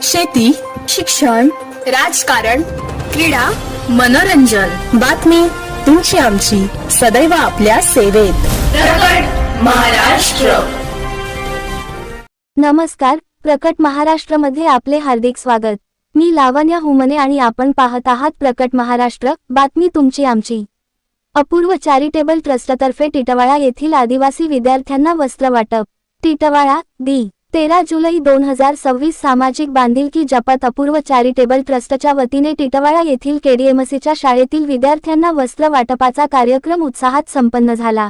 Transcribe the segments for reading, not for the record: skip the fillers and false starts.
शेती, शिक्षण, राजकारण, क्रीडा, मनोरंजन, बातमी तुमची आमची सदैव आपल्या सेवेत. प्रकट महाराष्ट्र. नमस्कार, प्रकट महाराष्ट्रमध्ये आपले हार्दिक स्वागत. मी लावण्या हुमने आणि आपण पाहत आहात प्रकट महाराष्ट्र, बातमी तुमची आमची. अपूर्व चॅरिटेबल ट्रस्टतर्फे टिटवाळा येथील आदिवासी विद्यार्थ्यांना वस्त्र वाटप. टिटवाळा, दि. 13 जुलै 2026 सामाजिक बांधिलकी जपत अपूर्व चॅरिटेबल ट्रस्टच्या वतीने टिटवाळा येथील केडीएमसीच्या शाळेतील विद्यार्थ्यांना वस्त्र वाटपाचा कार्यक्रम उत्साहात संपन्न झाला.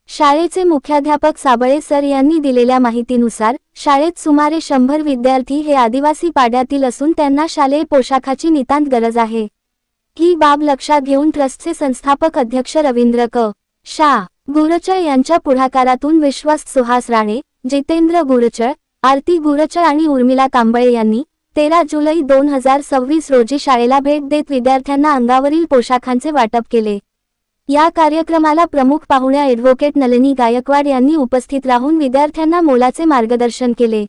शाळेचे मुख्याध्यापक साबळे सर यांनी दिलेल्या माहितीनुसार शाळेत सुमारे 100 विद्यार्थी हे आदिवासी पाड्यातील असून त्यांना शालेय पोशाखाची नितांत गरज आहे. ही बाब लक्षात घेऊन ट्रस्टचे संस्थापक अध्यक्ष रवींद्र क. शा. गुरचळ यांच्या पुढाकारातून विश्वास सुहास राणे, जितेंद्र गुरचळ, आरती गुरचळ आणि उर्मिला कांबळे यांनी 13 जुलै 2026 रोजी शाळेला भेट देत विद्यार्थ्यांना अंगावरील पोशाखांचे वाटप केले. या कार्यक्रमाला प्रमुख पाहुण्या ॲडव्होकेट नलिनी गायकवाड यांनी उपस्थित राहून विद्यार्थ्यांना मोलाचे मार्गदर्शन केले.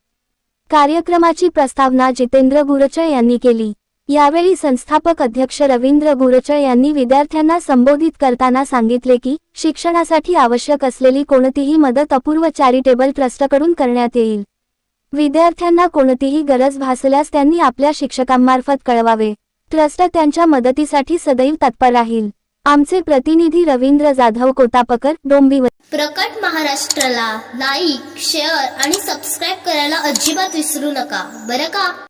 कार्यक्रमाची प्रस्तावना जितेंद्र गुरचळ यांनी केली. यावेळी संस्थापक अध्यक्ष रवींद्र गुरचळ यांनी विद्यार्थ्यांना संबोधित करताना सांगितले की शिक्षणासाठी आवश्यक असलेली कोणतीही मदत अपूर्व चॅरिटेबल ट्रस्टकडून करण्यात येईल. विद्यार्थ्यांना कोणतीही गरज भासल्यास त्यांनी आपल्या शिक्षकांमार्फत कळवावे. ट्रस्ट त्यांच्या मदतीसाठी सदैव तत्पर राहील. आमचे प्रतिनिधी रवींद्र जाधव, कोतापकर, डोंबिवली. प्रकट महाराष्ट्राला लाईक, शेअर आणि सबस्क्राईब करायला अजिबात विसरू नका बरं का.